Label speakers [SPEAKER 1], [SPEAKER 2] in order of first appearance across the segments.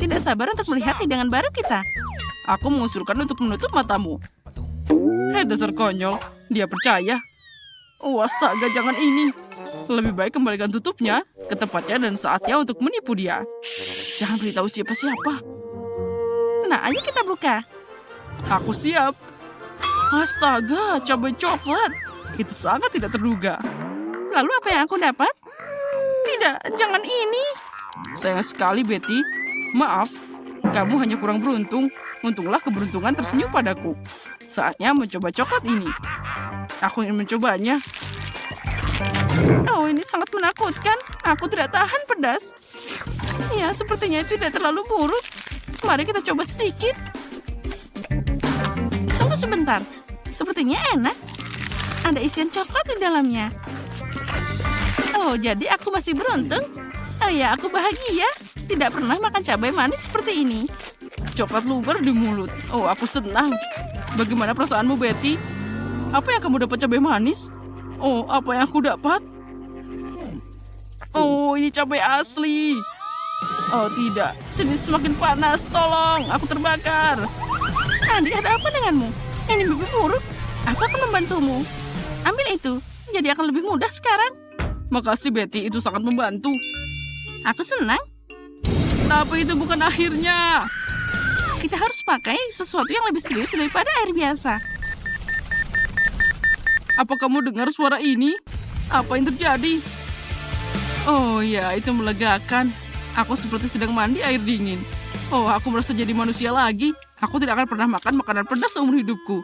[SPEAKER 1] tidak sabar untuk melihat hidangan baru kita.
[SPEAKER 2] Aku mengusulkan untuk menutup matamu. Dasar konyol. Dia percaya. Oh, astaga, jangan ini. Lebih baik kembalikan tutupnya ke tempatnya dan saatnya untuk menipu dia. Jangan beritahu siapa-siapa.
[SPEAKER 1] Nah, ayo kita buka.
[SPEAKER 2] Aku siap. Astaga, cabai coklat. Itu sangat tidak terduga.
[SPEAKER 1] Lalu apa yang aku dapat? Tidak, jangan ini.
[SPEAKER 2] Sayang sekali, Betty. Maaf, kamu hanya kurang beruntung. Untunglah keberuntungan tersenyum padaku. Saatnya mencoba coklat ini. Aku ingin mencobanya.
[SPEAKER 1] Oh, ini sangat menakutkan. Aku tidak tahan pedas. Ya, sepertinya itu tidak terlalu buruk. Mari kita coba sedikit. Tunggu sebentar. Sepertinya enak. Ada isian coklat di dalamnya. Oh, jadi aku masih beruntung. Oh ya, aku bahagia. Tidak pernah makan cabai manis seperti ini.
[SPEAKER 2] Coklat luber di mulut. Oh, aku senang. Bagaimana perasaanmu, Betty? Apa yang kamu dapat cabai manis? Oh, apa yang aku dapat? Oh, ini cabai asli. Oh, tidak. Sini semakin panas. Tolong, aku terbakar.
[SPEAKER 1] Andi, ada apa denganmu? Ini mimpi buruk. Aku akan membantumu. Ambil itu. Jadi akan lebih mudah sekarang.
[SPEAKER 2] Makasih, Betty. Itu sangat membantu.
[SPEAKER 1] Aku senang.
[SPEAKER 2] Tapi itu bukan akhirnya.
[SPEAKER 1] Kita harus pakai sesuatu yang lebih serius daripada air biasa.
[SPEAKER 2] Apa kamu dengar suara ini? Apa yang terjadi? Oh ya, itu melegakan. Aku seperti sedang mandi air dingin. Oh, aku merasa jadi manusia lagi. Aku tidak akan pernah makan makanan pedas seumur hidupku.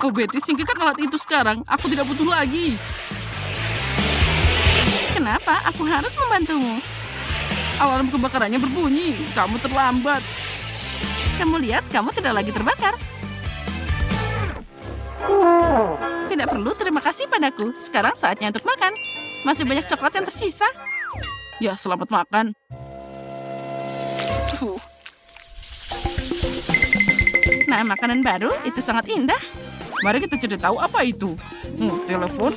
[SPEAKER 2] Oh, Betty, singkirkan alat itu sekarang. Aku tidak butuh lagi.
[SPEAKER 1] Kenapa aku harus membantumu?
[SPEAKER 2] Alarm kebakarannya berbunyi. Kamu terlambat.
[SPEAKER 1] Kamu lihat, kamu tidak lagi terbakar. Tidak perlu terima kasih padaku. Sekarang saatnya untuk makan. Masih banyak coklat yang tersisa.
[SPEAKER 2] Ya, selamat makan.
[SPEAKER 1] Nah, makanan baru itu sangat indah.
[SPEAKER 2] Mari kita cari tahu apa itu. Telepon?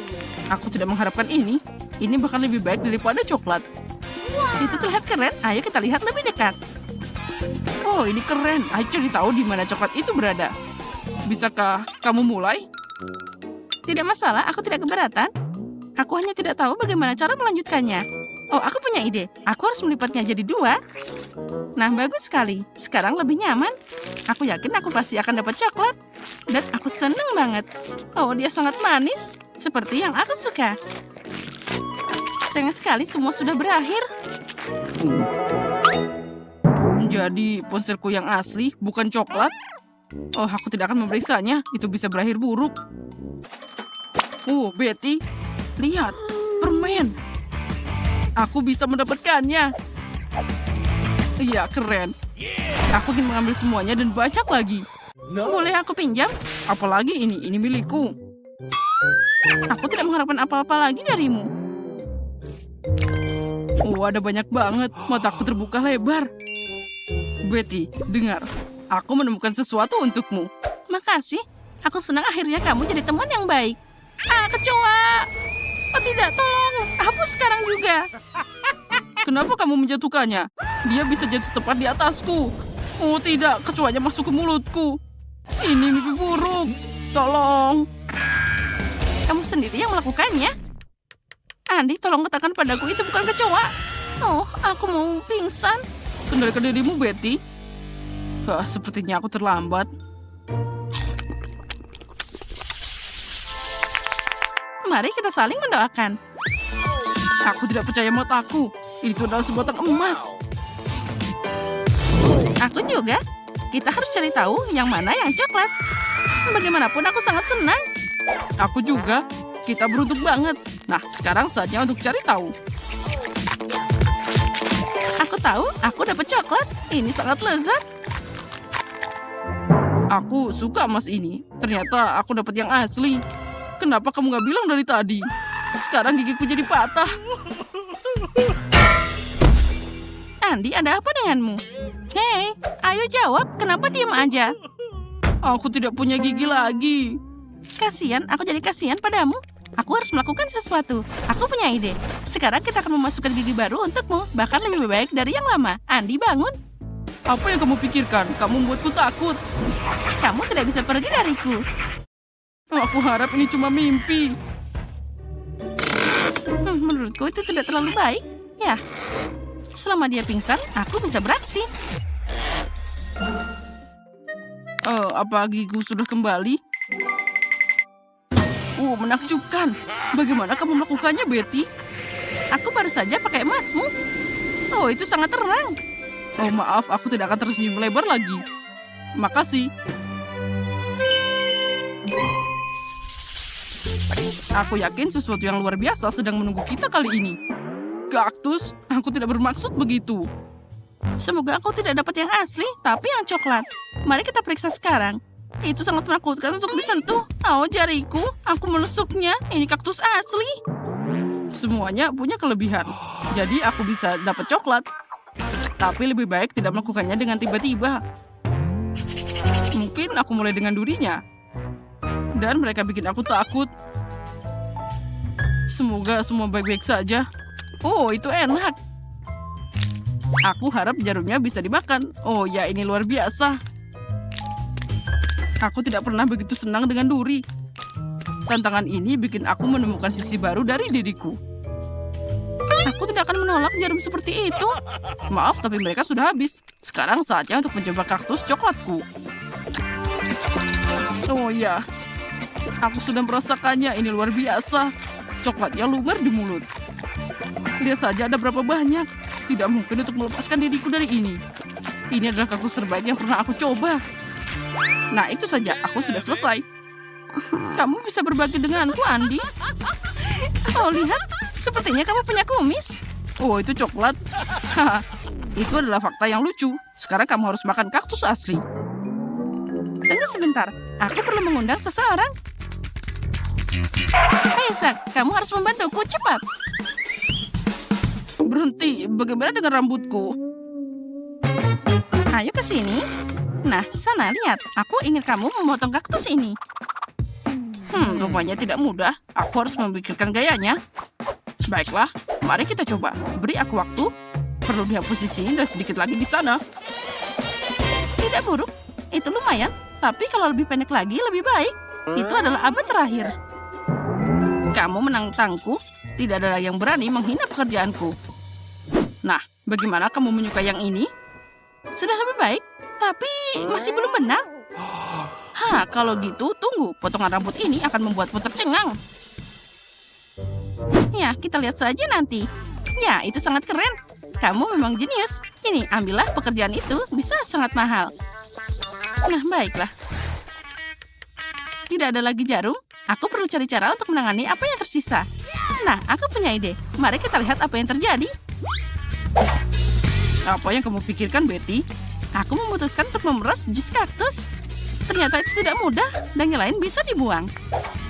[SPEAKER 2] Aku tidak mengharapkan ini. Ini bahkan lebih baik daripada coklat.
[SPEAKER 1] Itu terlihat keren. Ayo kita lihat lebih dekat.
[SPEAKER 2] Oh, ini keren. Ayo cari tahu di mana coklat itu berada. Bisakah kamu mulai?
[SPEAKER 1] Tidak masalah, aku tidak keberatan. Aku hanya tidak tahu bagaimana cara melanjutkannya. Oh, aku punya ide. Aku harus melipatnya jadi 2. Nah, bagus sekali. Sekarang lebih nyaman. Aku yakin aku pasti akan dapat coklat. Dan aku senang banget. Oh, dia sangat manis. Seperti yang aku suka. Sayang sekali semua sudah berakhir.
[SPEAKER 2] Jadi ponselku yang asli, bukan coklat? Oh, aku tidak akan memeriksanya. Itu bisa berakhir buruk. Oh, Betty. Lihat, permen. Aku bisa mendapatkannya. Iya, keren. Aku ingin mengambil semuanya dan banyak lagi.
[SPEAKER 1] Boleh aku pinjam?
[SPEAKER 2] Apalagi ini milikku.
[SPEAKER 1] Aku tidak mengharapkan apa-apa lagi darimu.
[SPEAKER 2] Oh, ada banyak banget. Mataku terbuka lebar. Betty, dengar. Aku menemukan sesuatu untukmu.
[SPEAKER 1] Makasih. Aku senang akhirnya kamu jadi teman yang baik. Kecoa! Oh tidak, tolong. Hapus sekarang juga.
[SPEAKER 2] Kenapa kamu menjatuhkannya? Dia bisa jatuh tepat di atasku. Oh tidak, kecoanya masuk ke mulutku. Ini mimpi buruk. Tolong.
[SPEAKER 1] Kamu sendiri yang melakukannya. Andi, tolong katakan padaku itu bukan kecoa. Oh, aku mau pingsan.
[SPEAKER 2] Kendalikan dirimu, Betty. Sepertinya aku terlambat.
[SPEAKER 1] Mari kita saling mendoakan.
[SPEAKER 2] Aku tidak percaya mataku. Itu adalah sebatang emas.
[SPEAKER 1] Aku juga. Kita harus cari tahu yang mana yang coklat. Bagaimanapun aku sangat senang.
[SPEAKER 2] Aku juga. Kita beruntung banget. Nah, sekarang saatnya untuk cari tahu.
[SPEAKER 1] Aku tahu, aku dapat coklat. Ini sangat lezat.
[SPEAKER 2] Aku suka emas ini. Ternyata aku dapat yang asli. Kenapa kamu gak bilang dari tadi? Sekarang gigiku jadi patah.
[SPEAKER 1] Andi, ada apa denganmu? Hei, ayo jawab. Kenapa diam aja?
[SPEAKER 2] Aku tidak punya gigi lagi.
[SPEAKER 1] Kasian, aku jadi kasihan padamu. Aku harus melakukan sesuatu. Aku punya ide. Sekarang kita akan memasukkan gigi baru untukmu. Bahkan lebih baik dari yang lama. Andi, bangun.
[SPEAKER 2] Apa yang kamu pikirkan? Kamu membuatku takut.
[SPEAKER 1] Kamu tidak bisa pergi dariku.
[SPEAKER 2] Aku harap ini cuma mimpi.
[SPEAKER 1] Menurutku itu tidak terlalu baik. Ya, selama dia pingsan, aku bisa beraksi.
[SPEAKER 2] Apa gigiku sudah kembali? Menakjubkan. Bagaimana kamu melakukannya, Betty?
[SPEAKER 1] Aku baru saja pakai emasmu. Oh, itu sangat terang.
[SPEAKER 2] Oh, maaf, aku tidak akan tersenyum lebar lagi. Makasih. Aku yakin sesuatu yang luar biasa sedang menunggu kita kali ini. Kaktus, aku tidak bermaksud begitu.
[SPEAKER 1] Semoga aku tidak dapat yang asli, tapi yang coklat. Mari kita periksa sekarang. Itu sangat menakutkan untuk disentuh. Oh, jariku. Aku menusuknya. Ini kaktus asli.
[SPEAKER 2] Semuanya punya kelebihan. Jadi aku bisa dapat coklat. Tapi lebih baik tidak melakukannya dengan tiba-tiba. Mungkin aku mulai dengan durinya. Dan mereka bikin aku takut. Semoga semua baik-baik saja. Oh, itu enak. Aku harap jarumnya bisa dimakan. Oh ya, ini luar biasa. Aku tidak pernah begitu senang dengan duri. Tantangan ini bikin aku menemukan sisi baru dari diriku.
[SPEAKER 1] Aku tidak akan menolak jarum seperti itu.
[SPEAKER 2] Maaf, tapi mereka sudah habis. Sekarang saatnya untuk mencoba kaktus coklatku. Oh ya, aku sudah merasakannya. Ini luar biasa. Coklatnya lumer di mulut. Lihat saja ada berapa banyak. Tidak mungkin untuk melepaskan diriku dari ini. Ini adalah kaktus terbaik yang pernah aku coba. Nah, itu saja. Aku sudah selesai.
[SPEAKER 1] Kamu bisa berbagi denganku, Andi. Oh, lihat. Sepertinya kamu punya kumis.
[SPEAKER 2] Oh, itu coklat. Itu adalah fakta yang lucu. Sekarang kamu harus makan kaktus asli.
[SPEAKER 1] Tunggu sebentar. Aku perlu mengundang seseorang. Hei, Zack. Kamu harus membantuku. Cepat.
[SPEAKER 2] Berhenti. Bagaimana dengan rambutku?
[SPEAKER 1] Ayo ke sini. Nah, sana lihat. Aku ingin kamu memotong kaktus ini.
[SPEAKER 2] Rupanya tidak mudah. Aku harus memikirkan gayanya. Baiklah, mari kita coba. Beri aku waktu. Perlu dihapus di sini dan sedikit lagi di sana.
[SPEAKER 1] Tidak buruk. Itu lumayan. Tapi kalau lebih pendek lagi, lebih baik. Itu adalah abad terakhir.
[SPEAKER 2] Kamu menantangku. Tidak ada yang berani menghina pekerjaanku. Nah, bagaimana kamu menyukai yang ini?
[SPEAKER 1] Sudah lebih baik. Tapi masih belum benar.
[SPEAKER 2] Kalau gitu, tunggu. Potongan rambut ini akan membuatmu tercengang.
[SPEAKER 1] Ya, kita lihat saja nanti. Ya, itu sangat keren. Kamu memang jenius. Ini, ambillah pekerjaan itu. Bisa sangat mahal. Nah, baiklah. Tidak ada lagi jarum. Aku perlu cari cara untuk menangani apa yang tersisa. Nah, aku punya ide. Mari kita lihat apa yang terjadi.
[SPEAKER 2] Apa yang kamu pikirkan, Betty?
[SPEAKER 1] Aku memutuskan untuk memeras jus kaktus. Ternyata itu tidak mudah dan yang lain bisa dibuang.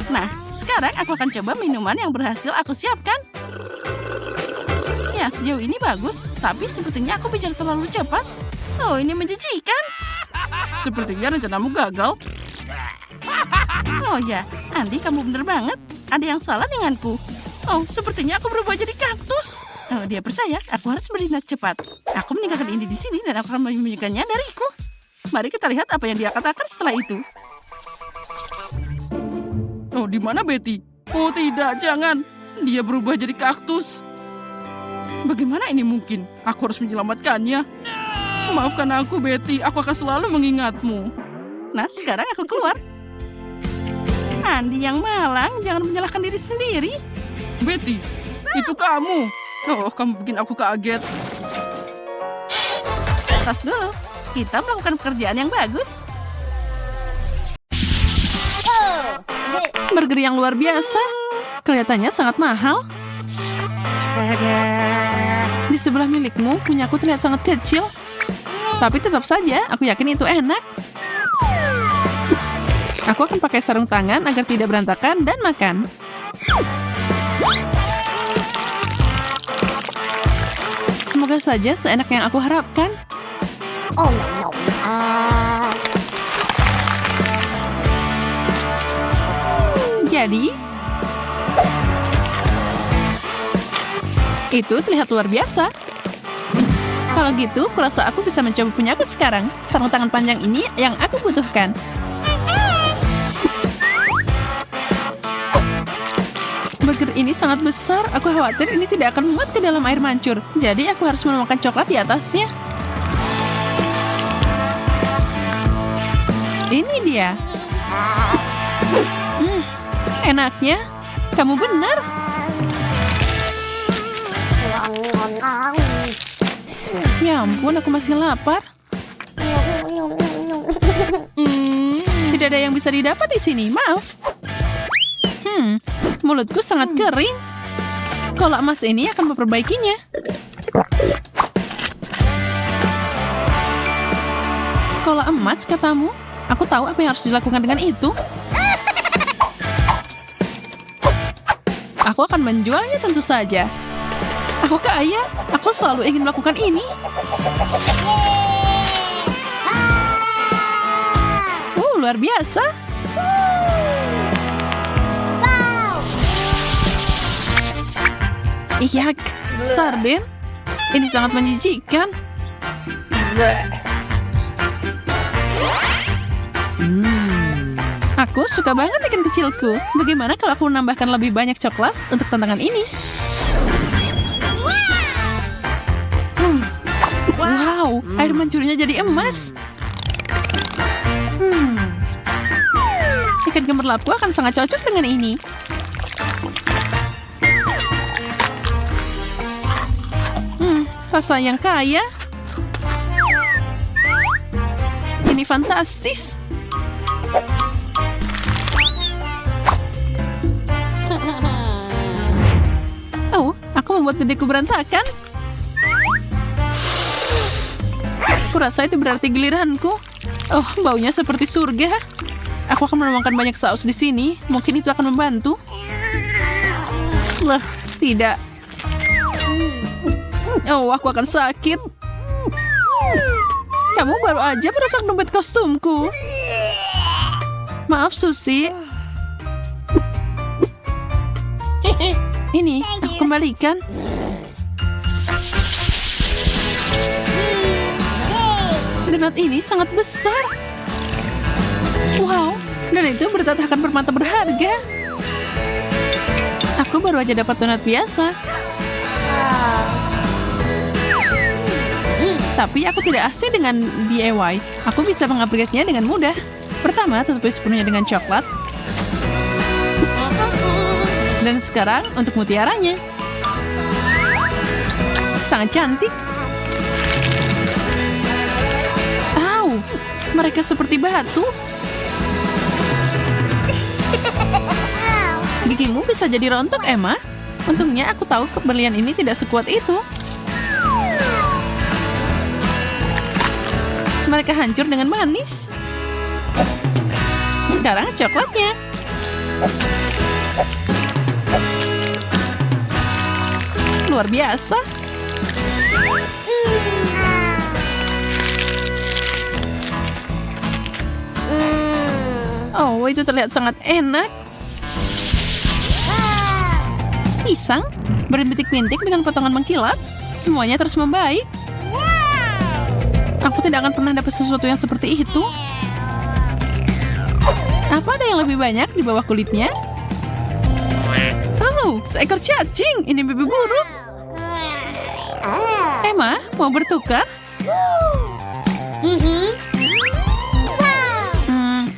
[SPEAKER 1] Nah, sekarang aku akan coba minuman yang berhasil aku siapkan. Ya, sejauh ini bagus, tapi sepertinya aku bicara terlalu cepat. Oh, ini menjijikan.
[SPEAKER 2] Sepertinya rencanamu gagal.
[SPEAKER 1] Oh ya, Andi, kamu benar banget. Ada yang salah denganku. Oh, sepertinya aku berubah jadi kaktus. Oh, dia percaya aku harus bertindak cepat. Aku meninggalkan ini di sini dan aku akan menyembunyikannya dariku. Mari kita lihat apa yang dia katakan setelah itu.
[SPEAKER 2] Oh, di mana Betty? Oh tidak, jangan. Dia berubah jadi kaktus. Bagaimana ini mungkin? Aku harus menyelamatkannya. Maafkan aku, Betty. Aku akan selalu mengingatmu.
[SPEAKER 1] Nah, sekarang aku keluar. Andi yang malang, jangan menyalahkan diri sendiri.
[SPEAKER 2] Betty, itu kamu. Oh, kamu bikin aku kaget.
[SPEAKER 1] Tas dulu. Kita melakukan pekerjaan yang bagus. Burger yang luar biasa. Kelihatannya sangat mahal. Di sebelah milikmu, punyaku terlihat sangat kecil. Tapi tetap saja, aku yakin itu enak. Aku akan pakai sarung tangan agar tidak berantakan dan makan. Semoga saja seenak yang aku harapkan.
[SPEAKER 3] Oh no.
[SPEAKER 1] Jadi, itu terlihat luar biasa. Kalau gitu, kurasa aku bisa mencoba punyaku sekarang. Sarung tangan panjang ini yang aku butuhkan. Burger ini sangat besar. Aku khawatir ini tidak akan muat ke dalam air mancur. Jadi aku harus menuangkan coklat di atasnya. Ini dia. Enaknya. Kamu benar. Ya ampun, aku masih lapar. Tidak ada yang bisa didapat di sini. Maaf. Mulutku sangat kering. Kalau emas ini akan memperbaikinya. Kalau emas, katamu, aku tahu apa yang harus dilakukan dengan itu. Aku akan menjualnya tentu saja. Aku kaya. Aku selalu ingin melakukan ini. Luar biasa. Iyak, sarden. Ini sangat menjijikkan. Aku suka banget ikan kecilku. Bagaimana kalau aku menambahkan lebih banyak coklat untuk tantangan ini? Wow, air mancurnya jadi emas. Ikan gemerlapku akan sangat cocok dengan ini. Rasa yang kaya. Ini fantastis. Oh, aku membuat gedeku berantakan. Kurasa itu berarti giliranku. Oh, baunya seperti surga. Aku akan menuangkan banyak saus di sini. Mungkin itu akan membantu. Tidak. Oh, aku akan sakit. Kamu baru aja merusak dompet kostumku. Maaf, Susi. Ini, aku kembalikan. Donat ini sangat besar. Wow, dan itu bertatakan permata berharga. Aku baru aja dapat donat biasa. Tapi aku tidak asing dengan DIY. Aku bisa mengupgrade-nya dengan mudah. Pertama, tutupi sepenuhnya dengan coklat. Dan sekarang untuk mutiaranya. Sangat cantik. Au, mereka seperti batu. Gigimu bisa jadi rontok, Emma. Untungnya aku tahu keberlian ini tidak sekuat itu. Mereka hancur dengan manis. Sekarang coklatnya. Luar biasa. Oh, itu terlihat sangat enak. Pisang berbintik-bintik dengan potongan mengkilap. Semuanya terus membaik. Aku tidak akan pernah dapat sesuatu yang seperti itu. Apa ada yang lebih banyak di bawah kulitnya? Oh, seekor cacing. Ini mimpi buruk. Emma, mau bertukar?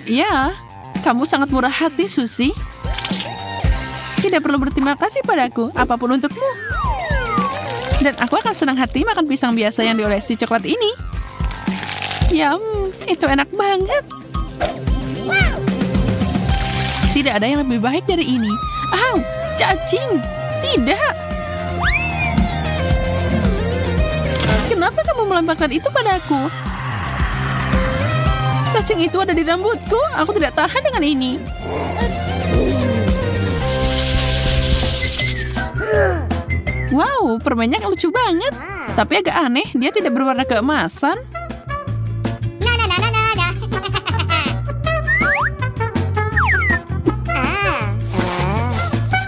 [SPEAKER 1] Ya, kamu sangat murah hati, Susi. Tidak perlu berterima kasih padaku, apapun untukmu. Dan aku akan senang hati makan pisang biasa yang diolesi coklat ini. Yum, itu enak banget. Tidak ada yang lebih baik dari ini. Au, cacing. Tidak. Kenapa kamu melemparkan itu padaku? Cacing itu ada di rambutku. Aku tidak tahan dengan ini. Wow, permennya lucu banget. Tapi agak aneh, dia tidak berwarna keemasan.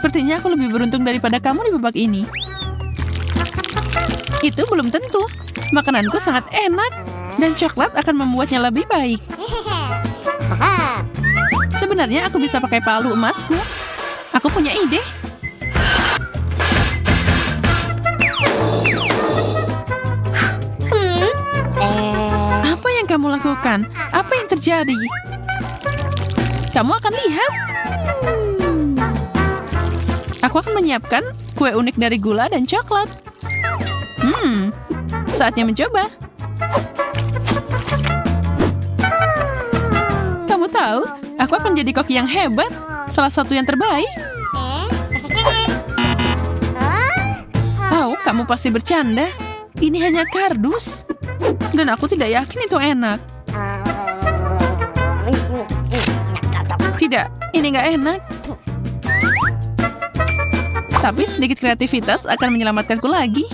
[SPEAKER 1] Sepertinya aku lebih beruntung daripada kamu di babak ini. Itu belum tentu. Makananku sangat enak, dan coklat akan membuatnya lebih baik. Sebenarnya aku bisa pakai palu emasku. Aku punya ide. Apa yang kamu lakukan? Apa yang terjadi? Kamu akan lihat. Aku akan menyiapkan kue unik dari gula dan coklat. Saatnya mencoba. Kamu tahu, aku akan jadi koki yang hebat. Salah satu yang terbaik. Tahu, kamu pasti bercanda. Ini hanya kardus. Dan aku tidak yakin itu enak. Tidak, ini nggak enak. Tapi sedikit kreativitas akan menyelamatkanku lagi.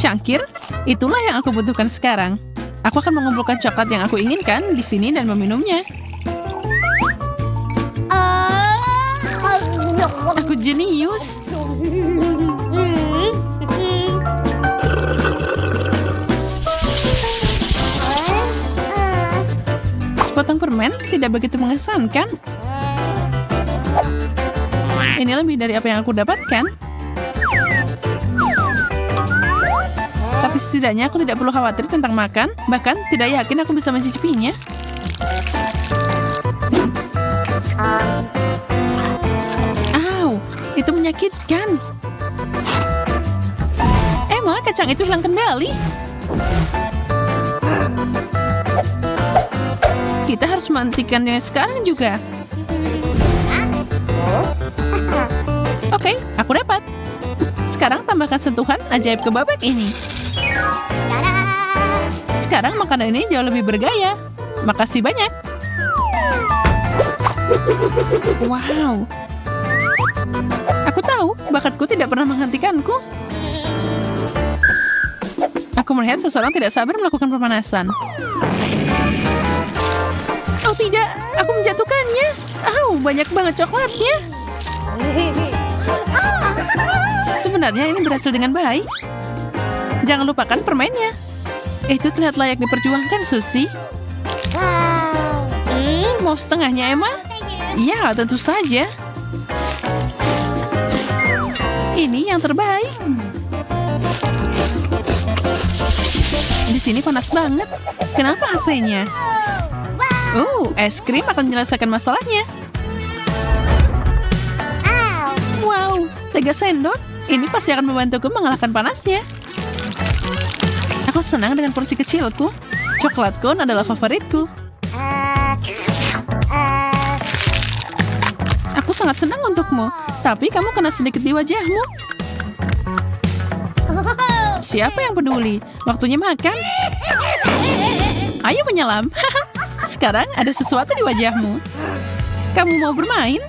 [SPEAKER 1] Cangkir, itulah yang aku butuhkan sekarang. Aku akan mengumpulkan coklat yang aku inginkan di sini dan meminumnya. Aku jenius. Sepotong permen tidak begitu mengesankan. Ini lebih dari apa yang aku dapatkan. Tapi setidaknya aku tidak perlu khawatir tentang makan. Bahkan tidak yakin aku bisa mencicipinya. Au, itu menyakitkan. Emma, kacang itu hilang kendali. Kita harus menghentikannya sekarang juga. Oke, aku dapat. Sekarang tambahkan sentuhan ajaib ke babak ini. Sekarang makanan ini jauh lebih bergaya. Makasih banyak. Wow. Aku tahu, bakatku tidak pernah menghentikanku. Aku melihat seseorang tidak sabar melakukan pemanasan. Oh tidak, aku menjatuhkannya. Banyak banget coklatnya. Sebenarnya ini berhasil dengan baik. Jangan lupakan permennya. Itu terlihat layak diperjuangkan, Susie. Mau setengahnya, Emma? Iya, tentu saja. Ini yang terbaik. Di sini panas banget. Kenapa AC-nya? Es krim akan menyelesaikan masalahnya. Wow, 3 sendok. Ini pasti akan membantuku mengalahkan panasnya. Aku senang dengan porsi kecilku. Coklat cone adalah favoritku. Aku sangat senang untukmu. Tapi kamu kena sedikit di wajahmu. Siapa yang peduli? Waktunya makan. Ayo menyelam. Sekarang ada sesuatu di wajahmu. Kamu mau bermain?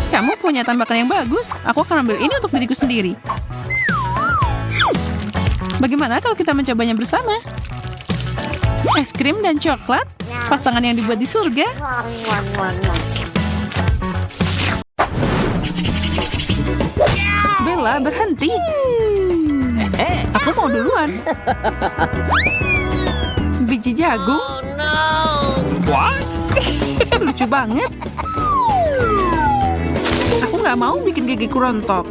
[SPEAKER 1] Kamu punya tambakan yang bagus. Aku akan ambil ini untuk diriku sendiri. Bagaimana kalau kita mencobanya bersama? Es krim dan coklat, pasangan yang dibuat di surga. Bella, berhenti. Aku mau duluan. Biji jagung. What? Lucu banget. Aku nggak mau bikin gigiku rontok.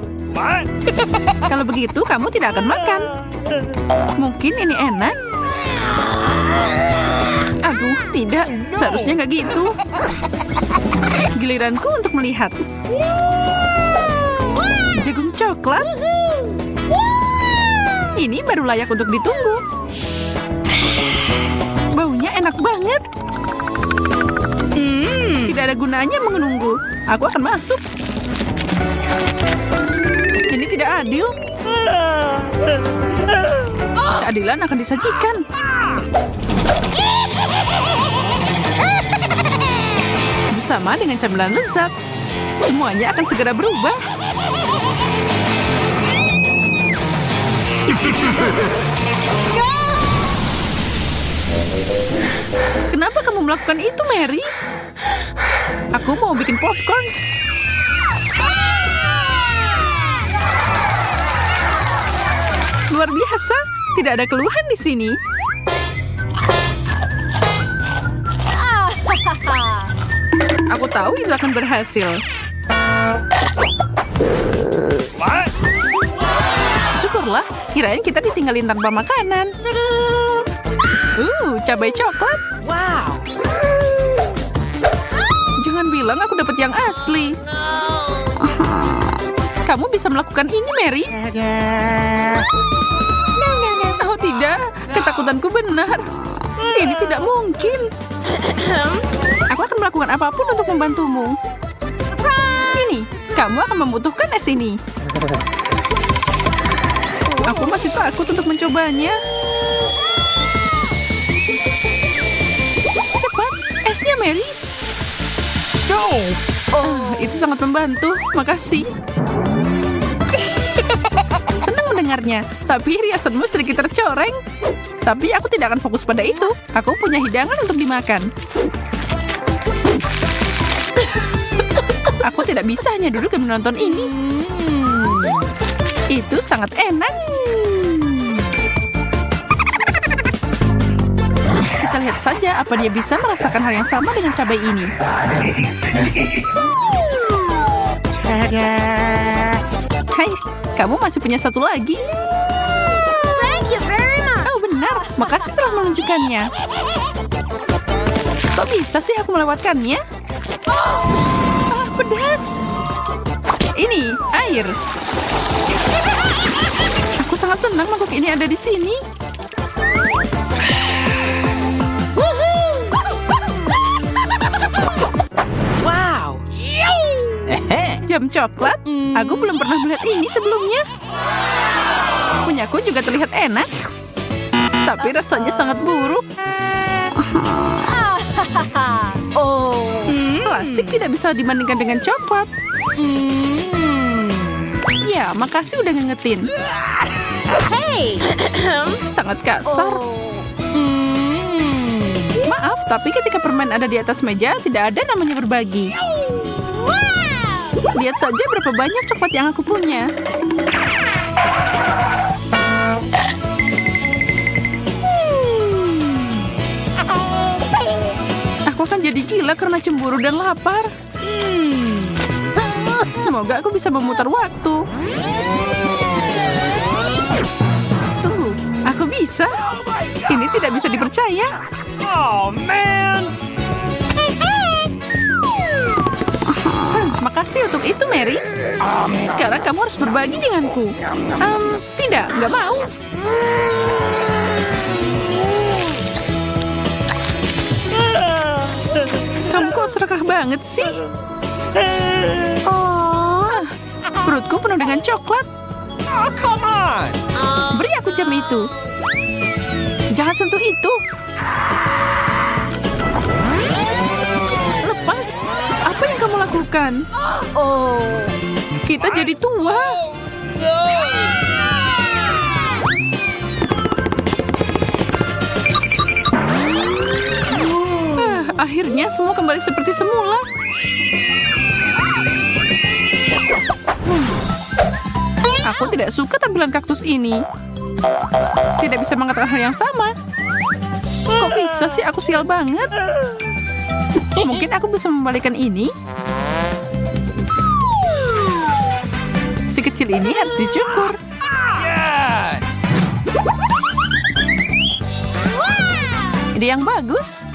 [SPEAKER 1] Kalau begitu, kamu tidak akan makan. Mungkin ini enak. Aduh, tidak. Seharusnya nggak gitu. Giliranku untuk melihat. Jagung coklat. Ini baru layak untuk ditunggu. Baunya enak banget. Tidak ada gunanya menunggu. Aku akan masuk. Ini tidak adil. Keadilan akan disajikan. Bersama dengan camilan lezat. Semuanya akan segera berubah. Kenapa kamu melakukan itu, Mary? Aku mau bikin popcorn. luar biasa. Tidak ada keluhan di sini. Aku tahu itu akan berhasil. Syukurlah, kirain kita ditinggalin tanpa makanan. Cabai coklat.
[SPEAKER 3] Wow.
[SPEAKER 1] Jangan bilang aku dapat yang asli. Kamu bisa melakukan ini, Mary? Oh tidak, ketakutanku benar. Ini tidak mungkin. Aku akan melakukan apapun untuk membantumu. Ini, kamu akan membutuhkan es ini. Aku masih takut untuk mencobanya. Cepat, esnya, Mary. Itu sangat membantu. Makasih. Senang mendengarnya, tapi riasanmu sedikit tercoreng. Tapi aku tidak akan fokus pada itu. Aku punya hidangan untuk dimakan. Aku tidak bisa hanya duduk dan menonton ini. Itu sangat enak. Kita lihat saja apa dia bisa merasakan hal yang sama dengan cabai ini. Hai, kamu masih punya satu lagi.
[SPEAKER 3] Thank you very much.
[SPEAKER 1] Oh benar, makasih telah menunjukkannya. Kok bisa sih aku melewatkannya? Pedas. Ini air. Aku sangat senang mangkuk ini ada di sini.
[SPEAKER 3] Wow.
[SPEAKER 1] Jam coklat? Aku belum pernah melihat ini sebelumnya. Punyaku juga terlihat enak. Tapi rasanya sangat buruk. Plastik tidak bisa dibandingkan dengan coklat. Ya, makasih udah ngingetin.
[SPEAKER 3] Hey.
[SPEAKER 1] Sangat kasar. Maaf, tapi ketika permen ada di atas meja, tidak ada namanya berbagi. Lihat saja berapa banyak coklat yang aku punya. Aku akan jadi gila karena cemburu dan lapar. Semoga aku bisa memutar waktu. Tunggu, aku bisa. Ini tidak bisa dipercaya.
[SPEAKER 4] Oh, man!
[SPEAKER 1] Makasih untuk itu, Mary. Sekarang kamu harus berbagi denganku. Tidak, nggak mau. Kamu kok serakah banget sih? Perutku penuh dengan coklat.
[SPEAKER 4] Oh, come on!
[SPEAKER 1] Beri aku jam itu. Jangan sentuh itu. Lepas. Apa yang kamu lakukan? Kita jadi tua. Akhirnya semua kembali seperti semula. Aku tidak suka tampilan kaktus ini. Tidak bisa mengatakan hal yang sama. Kok bisa sih aku sial banget? Mungkin aku bisa membalikan ini. Si kecil ini harus dicukur.
[SPEAKER 4] Yes!
[SPEAKER 1] Ide yang bagus.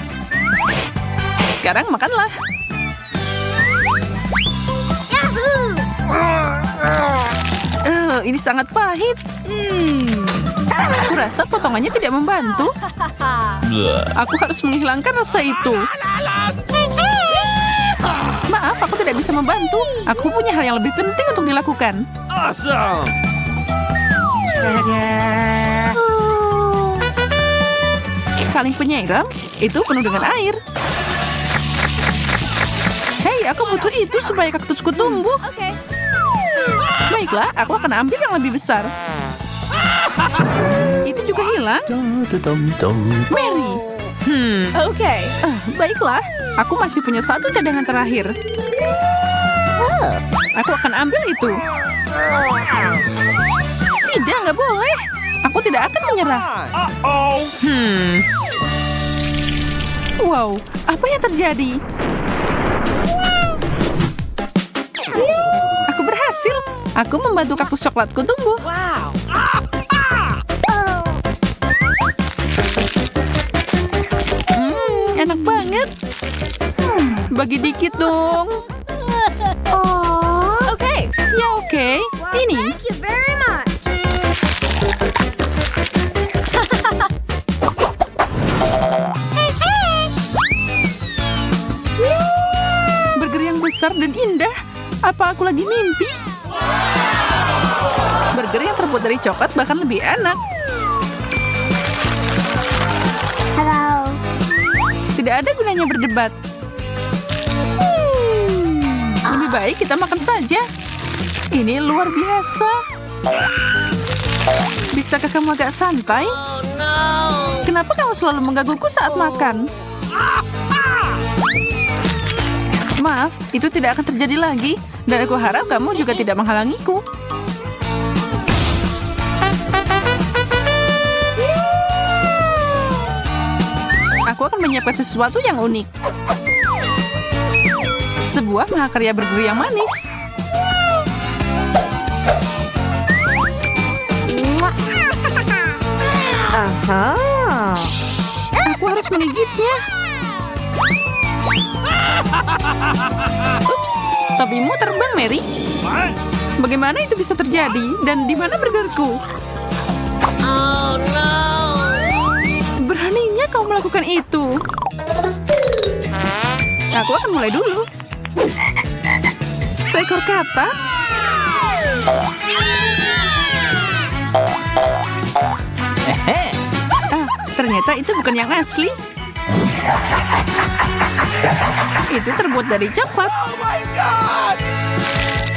[SPEAKER 1] Sekarang makanlah. Ini sangat pahit. Aku rasa potongannya tidak membantu. Aku harus menghilangkan rasa itu. Maaf, aku tidak bisa membantu. Aku punya hal yang lebih penting untuk dilakukan.
[SPEAKER 4] Awesome!
[SPEAKER 1] Kaleng penyiram itu penuh dengan air. Hei, aku butuh itu supaya kaktusku tumbuh. Baiklah, aku akan ambil yang lebih besar. Itu juga hilang. Mary. Baiklah, aku masih punya satu cadangan terakhir. Aku akan ambil itu. Tidak, nggak boleh. Aku tidak akan menyerah.
[SPEAKER 4] Uh-oh.
[SPEAKER 1] Wow, apa yang terjadi? Aku berhasil. Aku membantu kaktus coklatku tumbuh.
[SPEAKER 3] Wow.
[SPEAKER 1] Enak banget. Bagi dikit dong.
[SPEAKER 3] Okay.
[SPEAKER 1] Ya oke. Ini.
[SPEAKER 3] Thank you very much.
[SPEAKER 1] Burger yang besar dan indah. Apa aku lagi mimpi? Burger yang terbuat dari coklat bahkan lebih enak.
[SPEAKER 3] Hello.
[SPEAKER 1] Tidak ada gunanya berdebat. Lebih baik kita makan saja. Ini luar biasa. Bisakah kamu agak santai? Kenapa kamu selalu menggangguku saat makan? Maaf, itu tidak akan terjadi lagi. Dan aku harap kamu juga tidak menghalangiku. Aku akan menyiapkan sesuatu yang unik. Sebuah mahakarya burger yang manis. Aku harus menggigitnya. Ups, topimu terbang, Mary.
[SPEAKER 4] What?
[SPEAKER 1] Bagaimana itu bisa terjadi? Dan di mana burgerku? Beraninya kau melakukan itu. Aku akan mulai dulu. Seekor katak. Ternyata itu bukan yang asli. Itu terbuat dari coklat.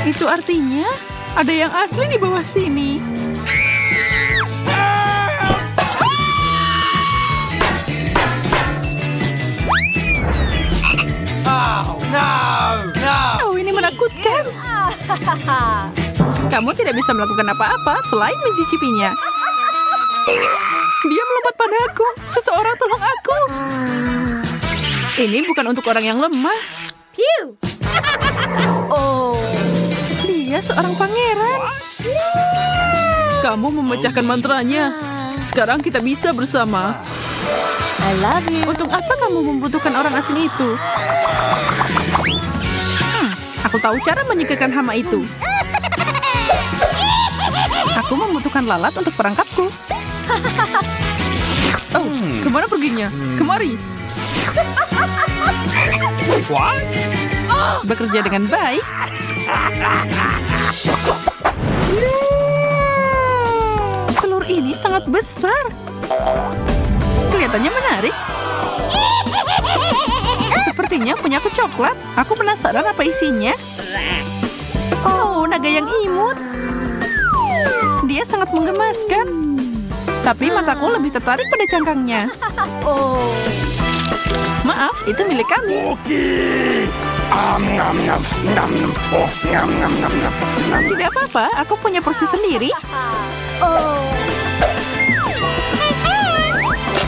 [SPEAKER 1] Itu artinya ada yang asli di bawah sini.
[SPEAKER 4] Oh, no, no.
[SPEAKER 1] Oh, ini menakutkan. Kamu tidak bisa melakukan apa-apa selain mencicipinya. Dia melompat padaku. Seseorang tolong aku. Ini bukan untuk orang yang lemah.
[SPEAKER 3] Pew.
[SPEAKER 1] Dia seorang pangeran. Kamu memecahkan mantranya. Sekarang kita bisa bersama.
[SPEAKER 3] I love you.
[SPEAKER 1] Untuk apa kamu membutuhkan orang asing itu? Aku tahu cara menyingkirkan hama itu. Aku membutuhkan lalat untuk perangkapku. Oh, kemana perginya? Kemari.
[SPEAKER 4] What?
[SPEAKER 1] Bekerja dengan baik. Telur ini sangat besar. Kelihatannya menarik. Sepertinya punya aku coklat. Aku penasaran apa isinya. Oh, naga yang imut. Dia sangat menggemaskan. Tapi mataku lebih tertarik pada cangkangnya. Maaf, itu milik kami.
[SPEAKER 4] Okay. Nom, nom, nom, nom. Oh, nom, nom, nom, nom, nom.
[SPEAKER 1] Tidak apa-apa, aku punya porsi sendiri.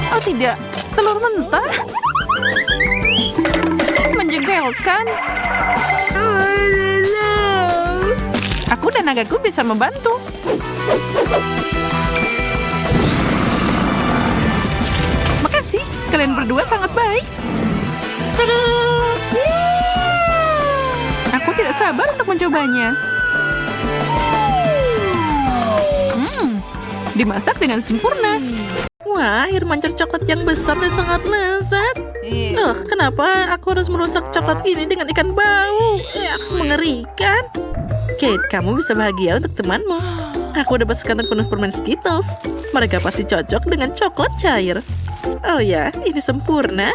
[SPEAKER 1] Oh tidak, telur mentah. Menjengkelkan. Aku dan nagaku bisa membantu. Makasih, kalian berdua sangat baik. Aku tidak sabar untuk mencobanya. Dimasak dengan sempurna. Wah, air mancur coklat yang besar dan sangat lezat. Kenapa aku harus merusak coklat ini dengan ikan bau? Mengerikan. Kate, kamu bisa bahagia untuk temanmu. Aku dapat sekantong penuh permen Skittles. Mereka pasti cocok dengan coklat cair. Oh ya, ini sempurna.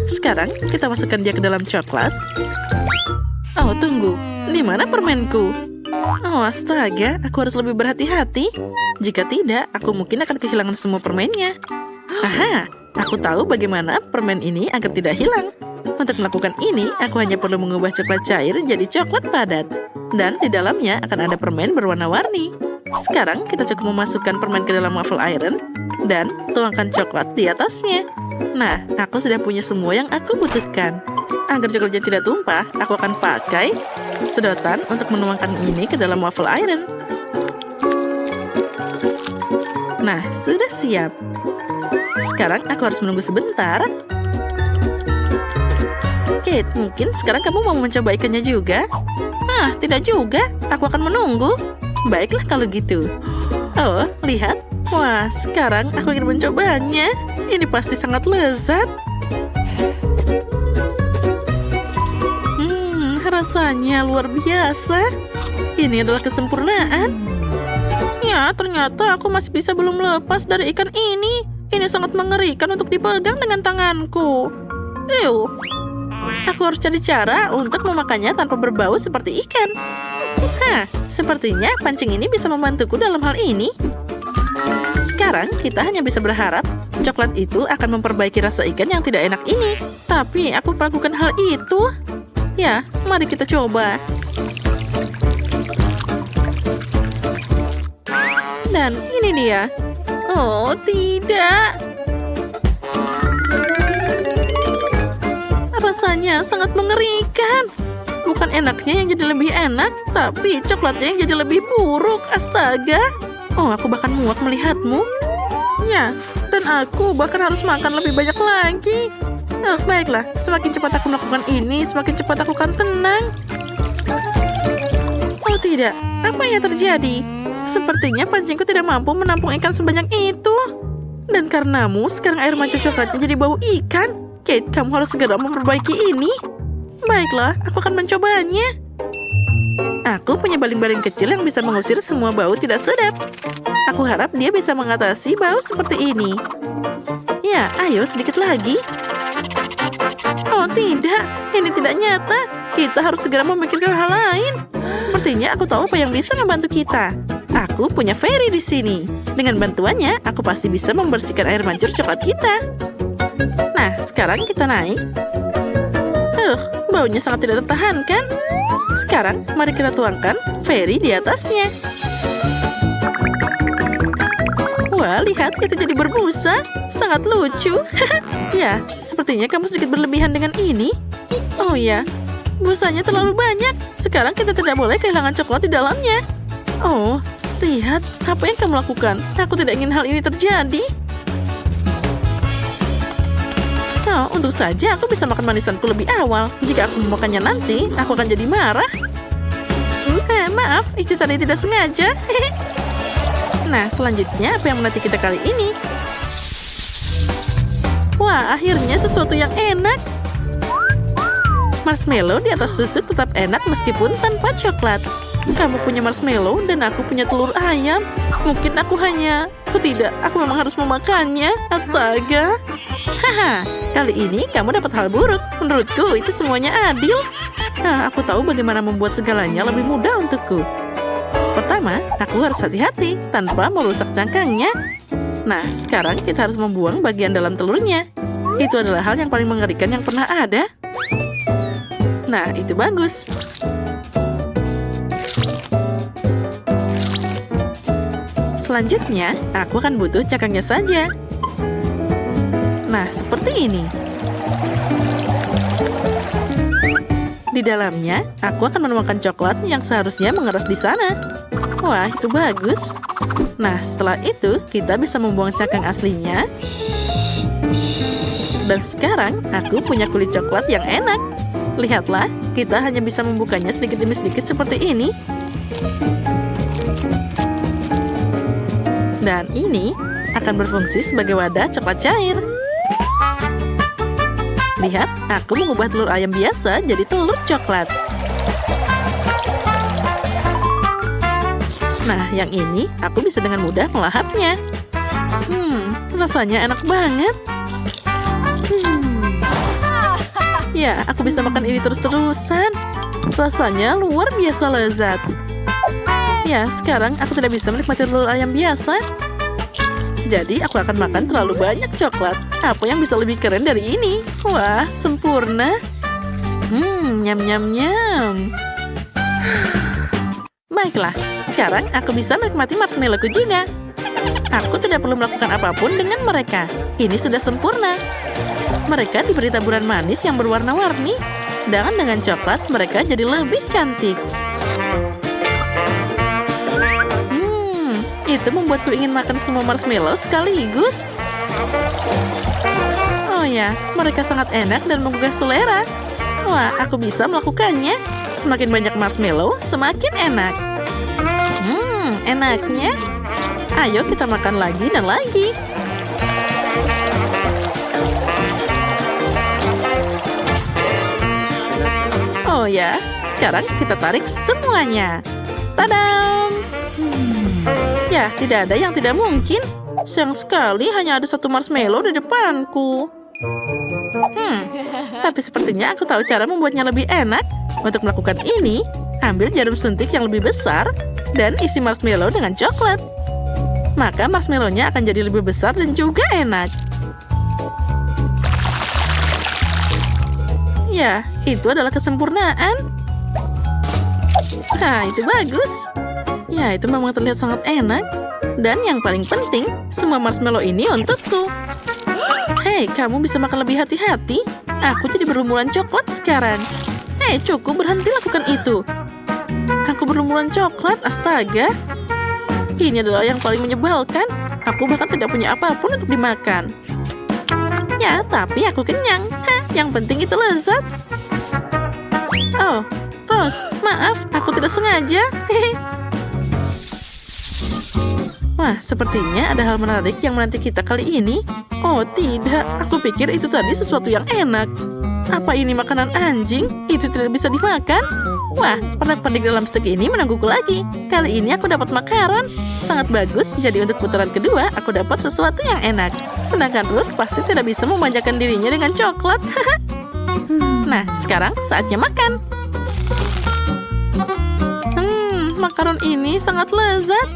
[SPEAKER 1] Sekarang kita masukkan dia ke dalam coklat. Oh, tunggu. Di mana permenku? Oh, astaga. Aku harus lebih berhati-hati. Jika tidak, aku mungkin akan kehilangan semua permennya. Aha, aku tahu bagaimana permen ini agar tidak hilang. Untuk melakukan ini, aku hanya perlu mengubah coklat cair jadi coklat padat. Dan di dalamnya akan ada permen berwarna-warni. sekarang kita cukup memasukkan permen ke dalam waffle iron dan tuangkan coklat di atasnya. Nah, aku sudah punya semua yang aku butuhkan. Agar coklatnya tidak tumpah, aku akan pakai sedotan untuk menuangkan ini ke dalam waffle iron. Nah, sudah siap. Sekarang aku harus menunggu sebentar. Kate, mungkin sekarang kamu mau mencoba ikannya juga? Ah, tidak juga. Aku akan menunggu. Baiklah kalau gitu. Oh, lihat. Wah, sekarang aku ingin mencobanya. Ini pasti sangat lezat. Rasanya luar biasa. Ini adalah kesempurnaan. Ya, ternyata aku masih bisa belum lepas dari ikan ini. Ini sangat mengerikan untuk dipegang dengan tanganku. Ew. Aku harus cari cara untuk memakannya tanpa berbau seperti ikan. Hah, sepertinya pancing ini bisa membantuku dalam hal ini. Sekarang kita hanya bisa berharap coklat itu akan memperbaiki rasa ikan yang tidak enak ini. Tapi aku melakukan hal itu. Ya, mari kita coba. Dan ini dia. Oh, tidak. Rasanya sangat mengerikan. Bukan enaknya yang jadi lebih enak, tapi coklatnya yang jadi lebih buruk. Astaga. Oh, aku bahkan muak melihatmu. Ya, dan aku bahkan harus makan lebih banyak lagi. Oh, baiklah, semakin cepat aku melakukan ini, semakin cepat aku akan tenang. Oh tidak, apa yang terjadi? Sepertinya pancingku tidak mampu menampung ikan sebanyak itu. Dan karenamu, sekarang air mancur coklatnya jadi bau ikan. Kate, kamu harus segera memperbaiki ini. Baiklah, aku akan mencobanya. Aku punya baling-baling kecil yang bisa mengusir semua bau tidak sedap. Aku harap dia bisa mengatasi bau seperti ini. Ya, ayo sedikit lagi. Oh tidak, ini tidak nyata. Kita harus segera memikirkan hal lain. Sepertinya aku tahu apa yang bisa membantu kita. Aku punya Fairy di sini. Dengan bantuannya, aku pasti bisa membersihkan air mancur coklat kita. Nah, sekarang kita naik. Baunya sangat tidak tertahankan. Sekarang, mari kita tuangkan Fairy di atasnya. Wah, lihat, itu jadi berbusa. Sangat lucu. Ya, sepertinya kamu sedikit berlebihan dengan ini. Oh ya, busanya terlalu banyak. Sekarang kita tidak boleh kehilangan coklat di dalamnya. Oh, lihat, apa yang kamu lakukan? Aku tidak ingin hal ini terjadi. Oh, untung saja aku bisa makan manisanku lebih awal. Jika aku memakannya nanti, aku akan jadi marah. Maaf, itu tadi tidak sengaja. Nah, selanjutnya apa yang menanti kita kali ini? Wah, akhirnya sesuatu yang enak. Marshmallow di atas tusuk tetap enak meskipun tanpa coklat. Kamu punya marshmallow dan aku punya telur ayam. Mungkin aku hanya... Oh tidak, aku memang harus memakannya. Astaga. Haha, kali ini kamu dapat hal buruk. Menurutku itu semuanya adil. Nah, aku tahu bagaimana membuat segalanya lebih mudah untukku. Pertama, aku harus hati-hati tanpa merusak cangkangnya. Nah, sekarang kita harus membuang bagian dalam telurnya. Itu adalah hal yang paling mengerikan yang pernah ada. Nah, itu bagus. Selanjutnya, aku akan butuh cangkangnya saja. Nah, seperti ini. Di dalamnya, aku akan menuangkan coklat yang seharusnya mengeras di sana. Wah, itu bagus. Nah, setelah itu, kita bisa membuang cangkang aslinya. Dan sekarang, aku punya kulit coklat yang enak. Lihatlah, kita hanya bisa membukanya sedikit demi sedikit seperti ini. Dan ini akan berfungsi sebagai wadah coklat cair. Lihat, aku mengubah telur ayam biasa jadi telur coklat. Nah, yang ini aku bisa dengan mudah melahapnya. Rasanya enak banget. Ya, aku bisa makan ini terus-terusan. Rasanya luar biasa lezat. Ya, sekarang aku tidak bisa menikmati telur ayam biasa. Jadi, aku akan makan terlalu banyak coklat. Apa yang bisa lebih keren dari ini? Wah, sempurna. Nyam-nyam-nyam. Baiklah, sekarang aku bisa menikmati marshmallowku juga. Aku tidak perlu melakukan apapun dengan mereka. Ini sudah sempurna. Mereka diberi taburan manis yang berwarna-warni. Dan dengan coklat, mereka jadi lebih cantik. Itu membuatku ingin makan semua marshmallow sekaligus. Oh ya, mereka sangat enak dan menggugah selera. Wah, aku bisa melakukannya. Semakin banyak marshmallow, semakin enak. Enaknya. Ayo kita makan lagi dan lagi. Oh ya, sekarang kita tarik semuanya. Tadam! Ya, tidak ada yang tidak mungkin. Sayang sekali hanya ada satu marshmallow di depanku. Tapi sepertinya aku tahu cara membuatnya lebih enak. Untuk melakukan ini, ambil jarum suntik yang lebih besar dan isi marshmallow dengan coklat. Maka marshmallow-nya akan jadi lebih besar dan juga enak. Ya, itu adalah kesempurnaan. Nah, itu bagus. Ya, itu memang terlihat sangat enak. Dan yang paling penting, semua marshmallow ini untukku. Hei, kamu bisa makan lebih hati-hati. Aku jadi berlumuran coklat sekarang. Hei, cukup berhenti lakukan itu. Aku berlumuran coklat, astaga. Ini adalah yang paling menyebalkan. Aku bahkan tidak punya apapun untuk dimakan. Ya, tapi aku kenyang. Yang penting itu lezat. Oh, Rose, maaf, aku tidak sengaja. Wah, sepertinya ada hal menarik yang menanti kita kali ini. Oh, tidak. Aku pikir itu tadi sesuatu yang enak. Apa ini makanan anjing? Itu tidak bisa dimakan? Wah, pernak-pernik dalam stik ini menungguku lagi. Kali ini aku dapat makaron. Sangat bagus, jadi untuk putaran kedua, aku dapat sesuatu yang enak. Sedangkan Rose pasti tidak bisa memanjakan dirinya dengan coklat. Nah, sekarang saatnya makan. Makaron ini sangat lezat.